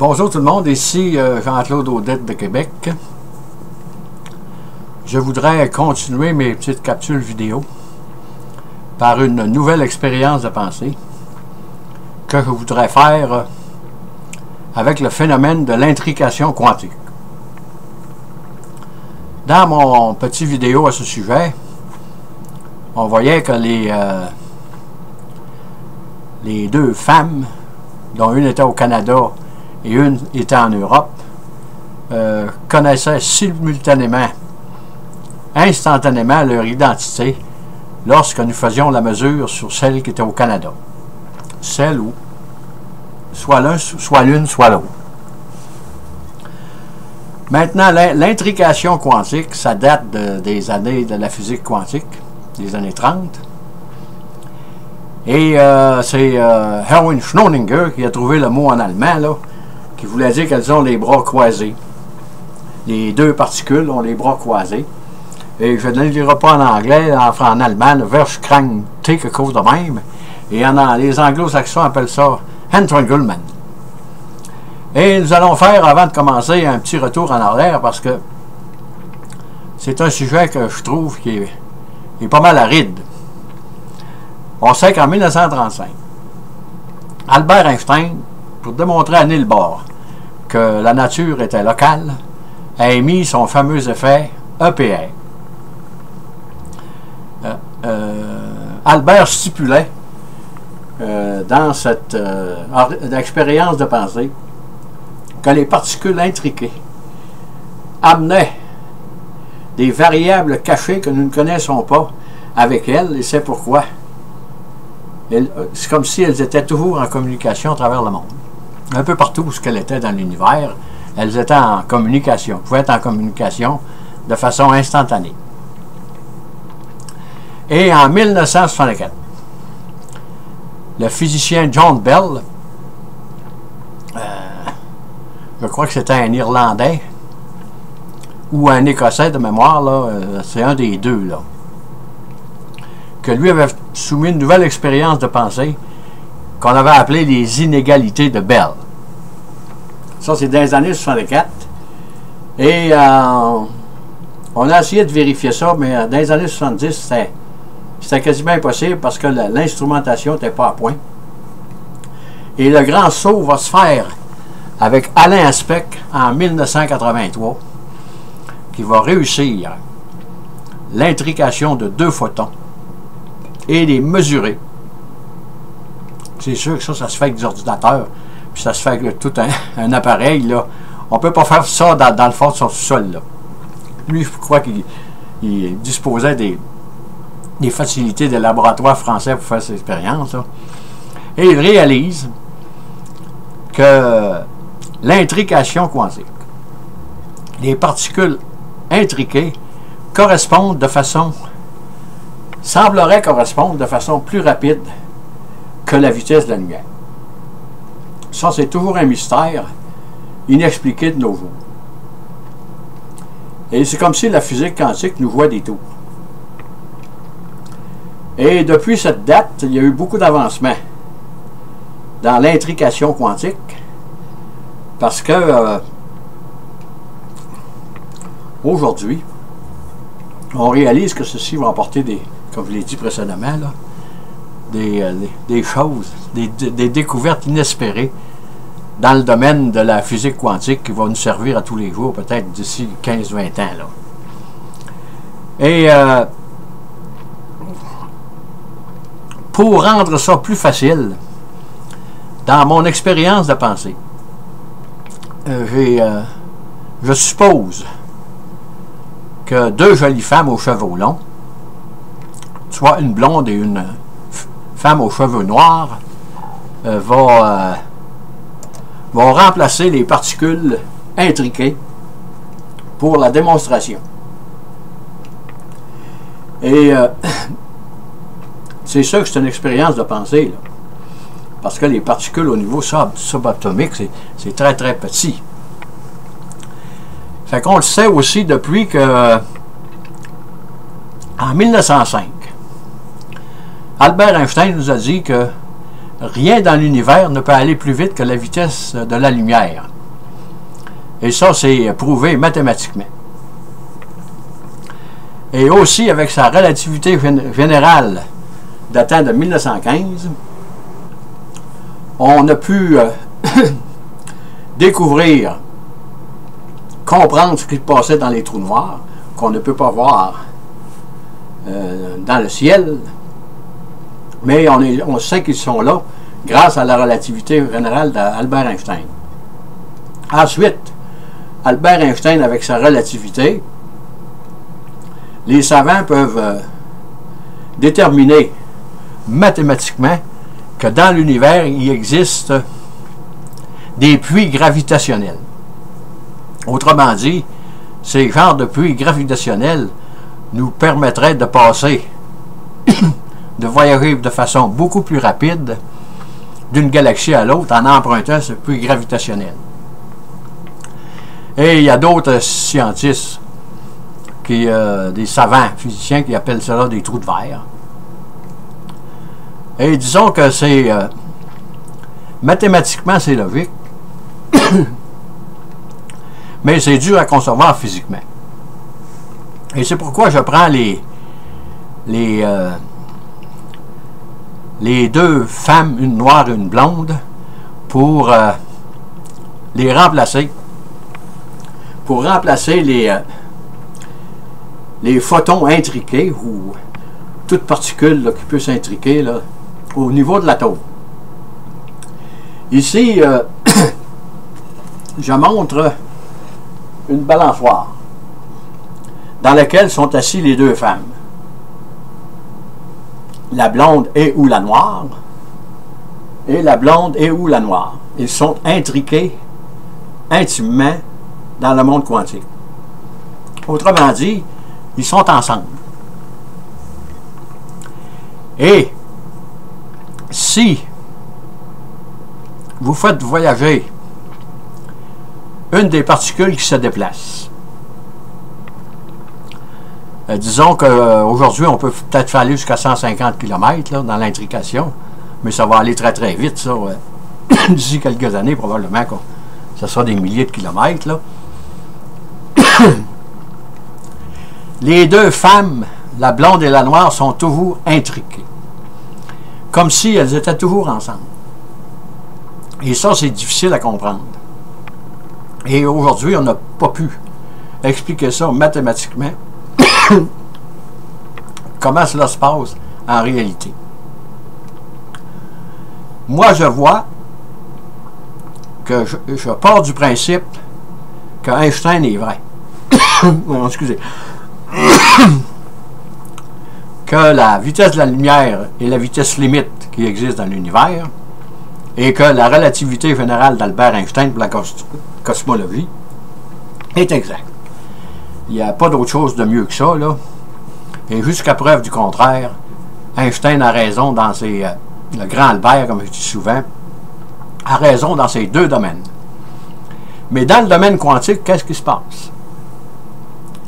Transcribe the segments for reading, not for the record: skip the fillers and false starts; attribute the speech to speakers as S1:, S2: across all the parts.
S1: Bonjour tout le monde, ici Jean-Claude Audette de Québec. Je voudrais continuer mes petites capsules vidéo par une nouvelle expérience de pensée que je voudrais faire avec le phénomène de l'intrication quantique. Dans mon petit vidéo à ce sujet, on voyait que les deux femmes, dont une était au Canada et une était en Europe, connaissaient simultanément, instantanément leur identité lorsque nous faisions la mesure sur celle qui était au Canada. Celle où soit l'un, soit l'une, soit l'autre. Maintenant, l'intrication quantique, ça date des années de la physique quantique, des années 30. Et c'est Erwin Schrödinger qui a trouvé le mot en allemand, là, qui voulait dire qu'elles ont les bras croisés. Les deux particules ont les bras croisés. Et je ne le dirai pas en anglais, en allemand, le Verschränkte, quelque chose de même. Et les anglo-saxons appellent ça Entanglement. Et nous allons faire, avant de commencer, un petit retour en arrière parce que c'est un sujet que je trouve qui est pas mal aride. On sait qu'en 1935, Albert Einstein, pour démontrer à Niels Bohr que la nature était locale, a émis son fameux effet EPR. Albert stipulait dans cette expérience de pensée que les particules intriquées amenaient des variables cachées que nous ne connaissons pas avec elles, et c'est pourquoi c'est comme si elles étaient toujours en communication à travers le monde. Un peu partout où elles étaient dans l'univers, elles étaient en communication, pouvaient être en communication de façon instantanée. Et en 1964, le physicien John Bell, je crois que c'était un Irlandais ou un Écossais de mémoire, là, c'est un des deux, là, que lui avait soumis une nouvelle expérience de pensée qu'on avait appelée les inégalités de Bell. Ça, c'est dans les années 64. Et on a essayé de vérifier ça, mais dans les années 70, c'était quasiment impossible parce que l'instrumentation n'était pas à point. Et le grand saut va se faire avec Alain Aspect en 1983, qui va réussir l'intrication de deux photons et les mesurer. C'est sûr que ça se fait avec des ordinateurs, puis ça se fait avec tout un appareil, là. On ne peut pas faire ça dans le fond de son sous-sol, là. Lui, je crois qu'il disposait des facilités des laboratoires français pour faire cette expérience, là. Et il réalise que l'intrication quantique, les particules intriquées sembleraient correspondre de façon plus rapide que la vitesse de la lumière. Ça, c'est toujours un mystère inexpliqué de nos jours. Et c'est comme si la physique quantique nous voit des tours. Et depuis cette date, il y a eu beaucoup d'avancements dans l'intrication quantique parce que aujourd'hui, on réalise que ceci va apporter comme je l'ai dit précédemment, là, des choses, des découvertes inespérées dans le domaine de la physique quantique qui va nous servir à tous les jours, peut-être d'ici 15-20 ans. Là. Et pour rendre ça plus facile, dans mon expérience de pensée, je suppose que deux jolies femmes aux cheveux longs, soit une blonde et une femme aux cheveux noirs, vont remplacer les particules intriquées pour la démonstration. Et c'est sûr que c'est une expérience de pensée, là, parce que les particules au niveau subatomique, c'est très très petit. Fait qu'on le sait aussi depuis que en 1905, Albert Einstein nous a dit que rien dans l'univers ne peut aller plus vite que la vitesse de la lumière. Et ça, c'est prouvé mathématiquement. Et aussi, avec sa relativité générale datant de 1915, on a pu découvrir, comprendre ce qui se passait dans les trous noirs, qu'on ne peut pas voir dans le ciel, mais on sait qu'ils sont là grâce à la relativité générale d'Albert Einstein. Ensuite, Albert Einstein, avec sa relativité, les savants peuvent déterminer mathématiquement que dans l'univers, il existe des puits gravitationnels. Autrement dit, ces genres de puits gravitationnels nous permettraient de passer, de voyager de façon beaucoup plus rapide d'une galaxie à l'autre en empruntant ce puits gravitationnel. Et il y a d'autres scientifiques, des savants physiciens qui appellent cela des trous de verre. Et disons que c'est mathématiquement c'est logique, mais c'est dur à concevoir physiquement. Et c'est pourquoi je prends les deux femmes, une noire et une blonde, pour les remplacer. Pour remplacer les photons intriqués, ou toute particule là, qui peut s'intriquer au niveau de l'atome. Ici, je montre une balançoire dans laquelle sont assis les deux femmes. La blonde et ou la noire, et la blonde et ou la noire. Ils sont intriqués intimement dans le monde quantique. Autrement dit, ils sont ensemble. Et si vous faites voyager une des particules qui se déplace, disons qu'aujourd'hui, on peut peut-être aller jusqu'à 150 km là, dans l'intrication, mais ça va aller très très vite, ça. D'ici quelques années, probablement, ça sera des milliers de kilomètres, là. Les deux femmes, la blonde et la noire, sont toujours intriquées. Comme si elles étaient toujours ensemble. Et ça, c'est difficile à comprendre. Et aujourd'hui, on n'a pas pu expliquer ça mathématiquement. Comment cela se passe en réalité. Moi, je vois que je pars du principe que Einstein est vrai. Non, excusez. Que la vitesse de la lumière est la vitesse limite qui existe dans l'univers et que la relativité générale d'Albert Einstein pour la cosmologie est exacte. Il n'y a pas d'autre chose de mieux que ça, là. Et jusqu'à preuve du contraire, Einstein a raison dans le grand Albert, comme je dis souvent, a raison dans ces deux domaines. Mais dans le domaine quantique, qu'est-ce qui se passe?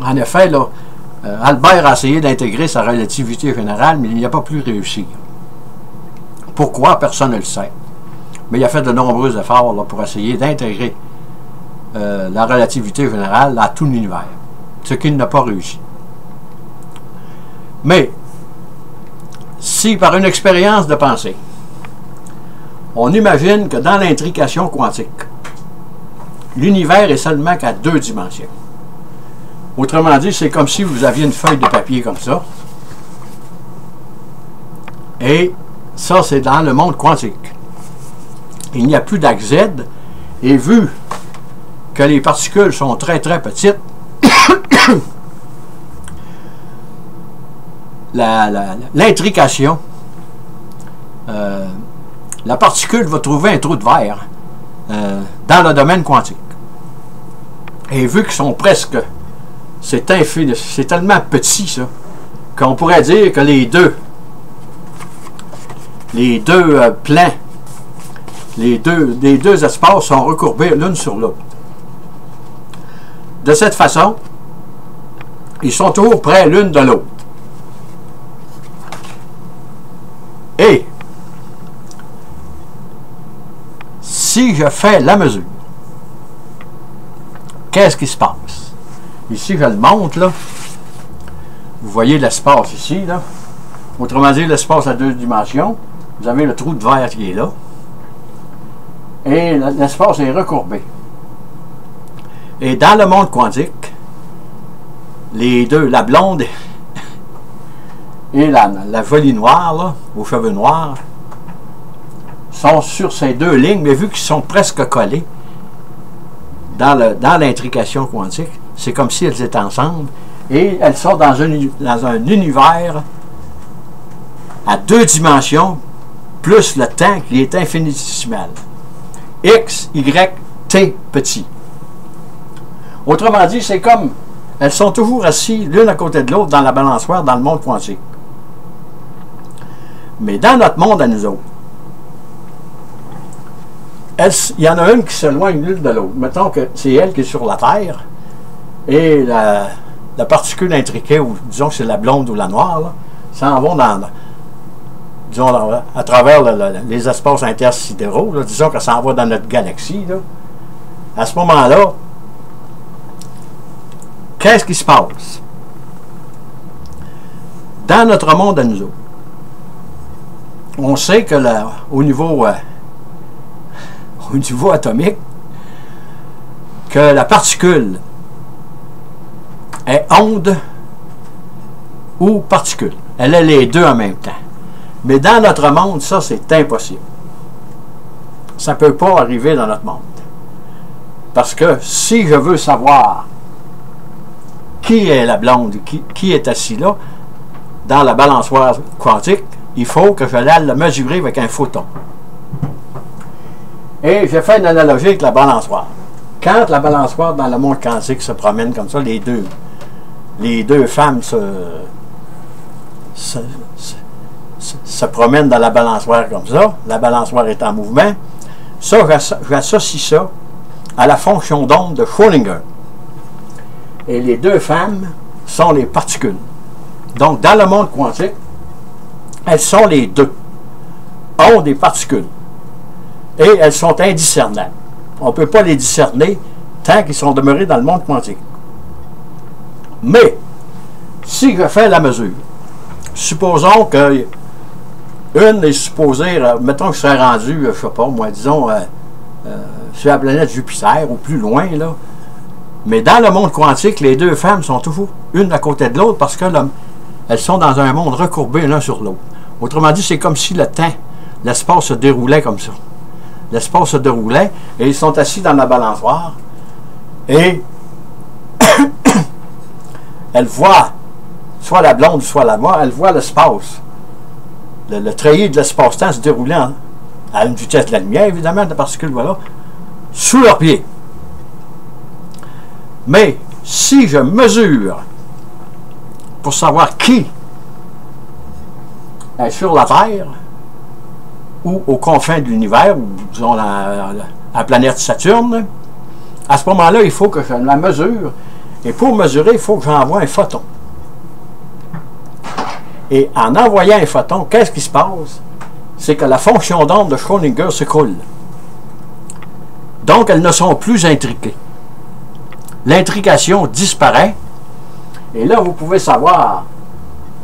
S1: En effet, là, Albert a essayé d'intégrer sa relativité générale, mais il n'y a pas pu réussir. Pourquoi? Personne ne le sait. Mais il a fait de nombreux efforts là, pour essayer d'intégrer la relativité générale à tout l'univers, ce qu'il n'a pas réussi. Mais, si par une expérience de pensée, on imagine que dans l'intrication quantique, l'univers est seulement qu'à 2 dimensions. Autrement dit, c'est comme si vous aviez une feuille de papier comme ça. Et ça, c'est dans le monde quantique. Il n'y a plus d'axe Z. Et vu que les particules sont très très petites, l'intrication, la particule va trouver un trou de verre dans le domaine quantique. Et vu qu'ils sont presque... C'est tellement petit, ça, qu'on pourrait dire que les deux plans, les deux espaces sont recourbés l'une sur l'autre. De cette façon, ils sont toujours près l'une de l'autre. Et si je fais la mesure, qu'est-ce qui se passe? Ici, je le montre, là. Vous voyez l'espace ici, là. Autrement dit, l'espace à 2 dimensions. Vous avez le trou de verre qui est là. Et l'espace est recourbé. Et dans le monde quantique, les deux, la blonde et la jolie noire, là, aux cheveux noirs, sont sur ces deux lignes, mais vu qu'ils sont presque collés dans l'intrication quantique, c'est comme si elles étaient ensemble, et elles sont dans un univers à 2 dimensions, plus le temps qui est infinitésimal. X, Y, T petit. Autrement dit, c'est comme, elles sont toujours assises l'une à côté de l'autre dans la balançoire dans le monde quantique. Mais dans notre monde à nous autres, il y en a une qui s'éloigne l'une de l'autre. Mettons que c'est elle qui est sur la Terre, et la particule intriquée, ou disons que c'est la blonde ou la noire, s'en vont disons, à travers les espaces intersidéraux, là, disons que ça en va dans notre galaxie. Là. À ce moment-là, qu'est-ce qui se passe? Dans notre monde à nous autres, on sait que au niveau atomique, que la particule est onde ou particule. Elle est les deux en même temps. Mais dans notre monde, ça, c'est impossible. Ça ne peut pas arriver dans notre monde. Parce que si je veux savoir qui est la blonde, qui est assis là, dans la balançoire quantique, il faut que je l'aille le mesurer avec un photon. Et je fais une analogie avec la balançoire. Quand la balançoire dans le monde quantique se promène comme ça, les deux femmes se promènent dans la balançoire comme ça, la balançoire est en mouvement, ça, j'associe ça à la fonction d'onde de Schrödinger. Et les deux femmes sont les particules. Donc, dans le monde quantique, elles sont les deux, ondes et particules. Et elles sont indiscernables. On ne peut pas les discerner tant qu'ils sont demeurés dans le monde quantique. Mais, si je fais la mesure, supposons que une est supposée, mettons que je serais rendu, je ne sais pas, moi, disons, sur la planète Jupiter, ou plus loin, là. Mais dans le monde quantique, les deux femmes sont toujours une à côté de l'autre parce que elles sont dans un monde recourbé l'un sur l'autre. Autrement dit, c'est comme si le temps, l'espace se déroulait comme ça. L'espace se déroulait et ils sont assis dans la balançoire et elles voient, soit la blonde, soit la noire, elles voient l'espace. Le treillis de l'espace-temps se dérouler à une vitesse de la lumière, évidemment, de particules, voilà, sous leurs pieds. Mais si je mesure pour savoir qui est sur la Terre ou aux confins de l'univers, ou disons la planète Saturne, à ce moment-là, il faut que je la mesure. Et pour mesurer, il faut que j'envoie un photon. Et en envoyant un photon, qu'est-ce qui se passe? C'est que la fonction d'onde de Schrödinger s'écroule. Donc, elles ne sont plus intriquées. L'intrication disparaît. Et là, vous pouvez savoir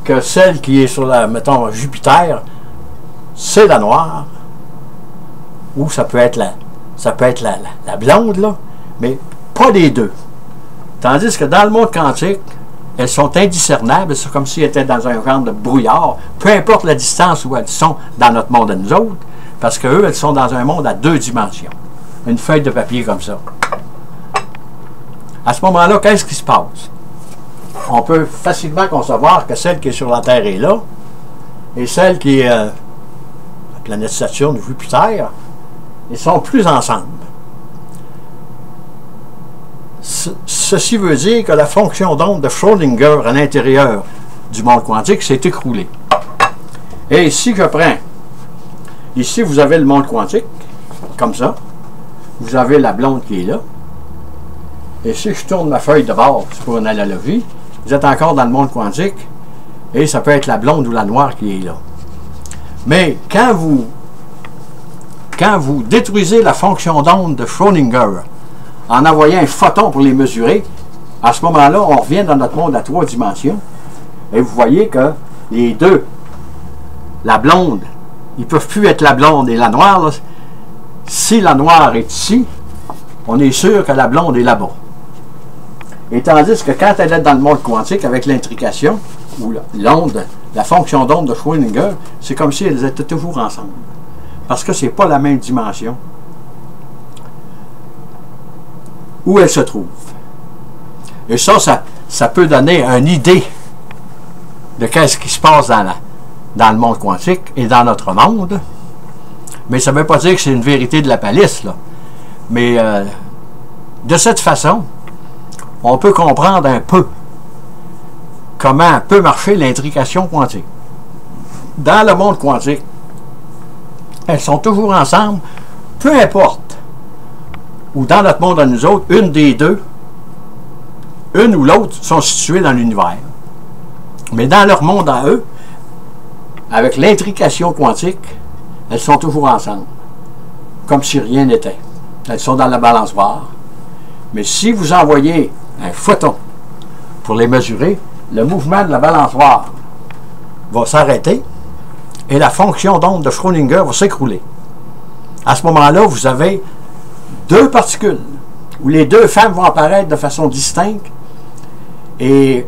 S1: que celle qui est sur mettons, Jupiter, c'est la noire. Ou ça peut être la blonde, là. Mais pas les deux. Tandis que dans le monde quantique, elles sont indiscernables, c'est comme si elles étaient dans un genre de brouillard, peu importe la distance où elles sont dans notre monde à nous autres, parce qu'eux, elles sont dans un monde à 2 dimensions. Une feuille de papier comme ça. À ce moment-là, qu'est-ce qui se passe? On peut facilement concevoir que celle qui est sur la Terre est là, et celle qui est la planète Saturne ou Jupiter, ils sont plus ensemble. Ceci veut dire que la fonction d'onde de Schrödinger à l'intérieur du monde quantique s'est écroulée. Et si je prends, ici vous avez le monde quantique, comme ça, vous avez la blonde qui est là, et si je tourne ma feuille de bord pour une analogie, vous êtes encore dans le monde quantique, et ça peut être la blonde ou la noire qui est là. Mais quand quand vous détruisez la fonction d'onde de Schrödinger en envoyant un photon pour les mesurer, à ce moment-là, on revient dans notre monde à 3 dimensions. Et vous voyez que les deux, la blonde, ils ne peuvent plus être la blonde et la noire. Là. Si la noire est ici, on est sûr que la blonde est là-bas. Et tandis que quand elle est dans le monde quantique avec l'intrication, ou l'onde, la fonction d'onde de Schrödinger, c'est comme si elles étaient toujours ensemble. Parce que ce n'est pas la même dimension où elles se trouvent. Et ça peut donner une idée de qu'est-ce qui se passe dans le monde quantique et dans notre monde. Mais ça ne veut pas dire que c'est une vérité de la palisse, là. Mais de cette façon, on peut comprendre un peu comment peut marcher l'intrication quantique. Dans le monde quantique, elles sont toujours ensemble, peu importe, ou dans notre monde à nous autres, une des deux, une ou l'autre, sont situées dans l'univers. Mais dans leur monde à eux, avec l'intrication quantique, elles sont toujours ensemble, comme si rien n'était. Elles sont dans la balançoire. Mais si vous envoyez un photon pour les mesurer, le mouvement de la balançoire va s'arrêter et la fonction d'onde de Schrödinger va s'écrouler. À ce moment-là, vous avez deux particules où les deux femmes vont apparaître de façon distincte et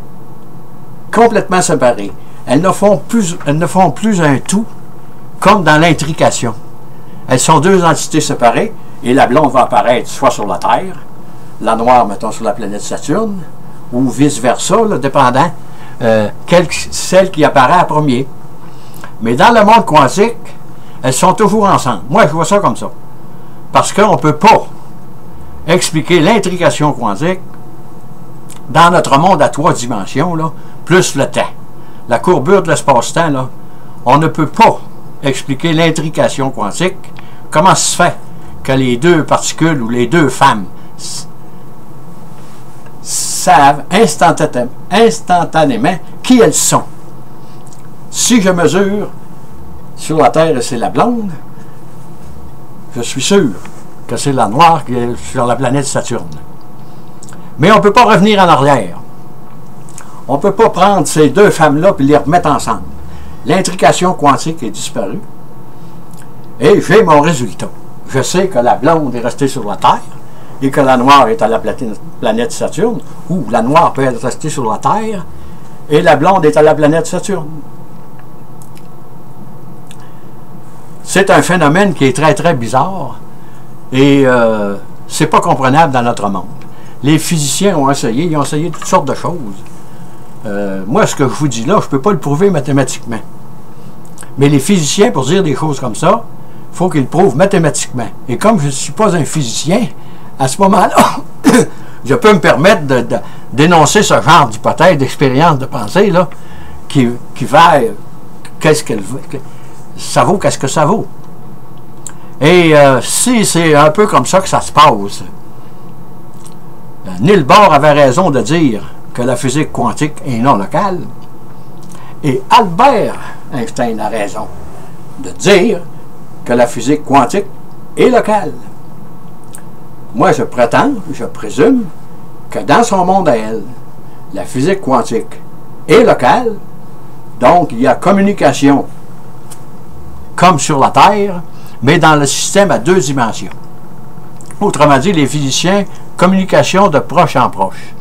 S1: complètement séparées. Elles ne font plus un tout comme dans l'intrication. Elles sont deux entités séparées et la blonde va apparaître soit sur la Terre, la noire, mettons, sur la planète Saturne, ou vice-versa, dépendant celle qui apparaît en premier. Mais dans le monde quantique, elles sont toujours ensemble. Moi, je vois ça comme ça. Parce qu'on ne peut pas expliquer l'intrication quantique dans notre monde à 3 dimensions, là, plus le temps. La courbure de l'espace-temps, là, on ne peut pas expliquer l'intrication quantique. Comment se fait que les deux particules ou les deux femmes savent instantanément qui elles sont? Si je mesure sur la Terre et c'est la blonde, je suis sûr que c'est la noire qui est sur la planète Saturne. Mais on ne peut pas revenir en arrière. On ne peut pas prendre ces deux femmes-là et les remettre ensemble. L'intrication quantique est disparue. Et j'ai mon résultat. Je sais que la blonde est restée sur la Terre et que la noire est à la planète Saturne, ou la noire peut être restée sur la Terre et la blonde est à la planète Saturne. C'est un phénomène qui est très, très bizarre et c'est pas comprenable dans notre monde. Les physiciens ont essayé, ils ont essayé toutes sortes de choses. Moi, ce que je vous dis là, je ne peux pas le prouver mathématiquement. Mais les physiciens, pour dire des choses comme ça, il faut qu'ils le prouvent mathématiquement. Et comme je ne suis pas un physicien, à ce moment-là, je peux me permettre de dénoncer ce genre d'hypothèse, d'expérience de pensée, là, qui va, qu'est-ce qu'elle veut, ça vaut qu'est-ce que ça vaut. Et si c'est un peu comme ça que ça se passe, Niels Bohr avait raison de dire que la physique quantique est non locale, et Albert Einstein a raison de dire que la physique quantique est locale. Moi, je prétends, je présume, que dans son monde à elle, la physique quantique est locale, donc il y a communication comme sur la Terre, mais dans le système à 2 dimensions. Autrement dit, les physiciens, communication de proche en proche.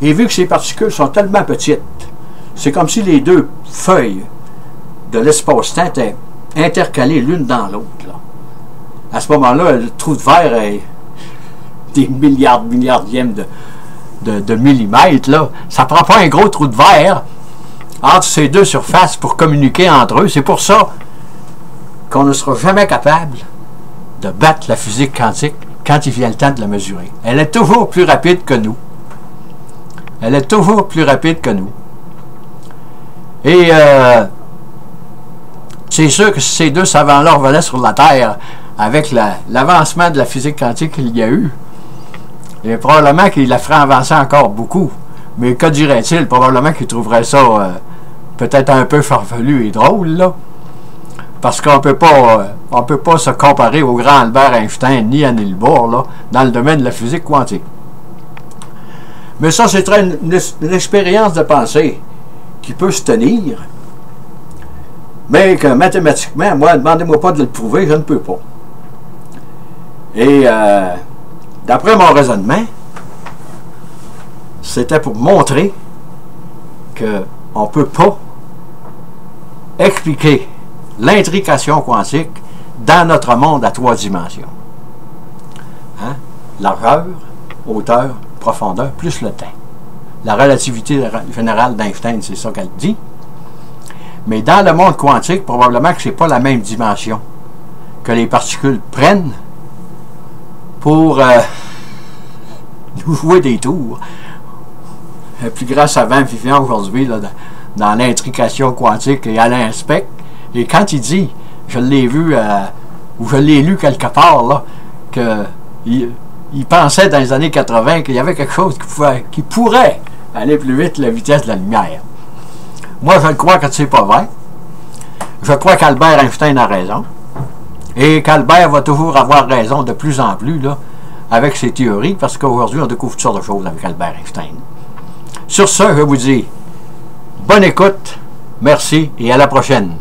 S1: Et vu que ces particules sont tellement petites, c'est comme si les deux feuilles de l'espace-temps étaient intercalées l'une dans l'autre. À ce moment-là, le trou de verre est des milliardièmes de millimètres. Là. Ça ne prend pas un gros trou de verre entre ces deux surfaces pour communiquer entre eux. C'est pour ça qu'on ne sera jamais capable de battre la physique quantique quand il vient le temps de la mesurer. Elle est toujours plus rapide que nous. Elle est toujours plus rapide que nous. Et c'est sûr que si ces deux savants-là revenaient sur la Terre avec l'avancement de la physique quantique qu'il y a eu, et probablement qu'il la ferait avancer encore beaucoup. Mais que dirait-il? Probablement qu'il trouverait ça peut-être un peu farfelu et drôle, là. parce qu'on peut pas se comparer au grand Albert Einstein ni à Niels Bohr là, dans le domaine de la physique quantique. Mais ça, c'est une expérience de pensée qui peut se tenir, mais que mathématiquement, moi, demandez-moi pas de le prouver, je ne peux pas. Et d'après mon raisonnement, c'était pour montrer qu'on ne peut pas expliquer l'intrication quantique dans notre monde à 3 dimensions. Hein? Largeur, hauteur, profondeur, plus le temps. La relativité générale d'Einstein, c'est ça qu'elle dit. Mais dans le monde quantique, probablement que ce n'est pas la même dimension que les particules prennent pour nous jouer des tours. Le plus grand savant vivant aujourd'hui dans l'intrication quantique et Alain Speck. Et quand il dit, je l'ai vu, ou je l'ai lu quelque part, là, qu'il pensait dans les années 80 qu'il y avait quelque chose qui pourrait aller plus vite que la vitesse de la lumière. Moi, je crois que c'est pas vrai. Je crois qu'Albert Einstein a raison. Et qu'Albert va toujours avoir raison de plus en plus là, avec ses théories, parce qu'aujourd'hui, on découvre toutes sortes de choses avec Albert Einstein. Sur ce, je vous dis bonne écoute, merci et à la prochaine.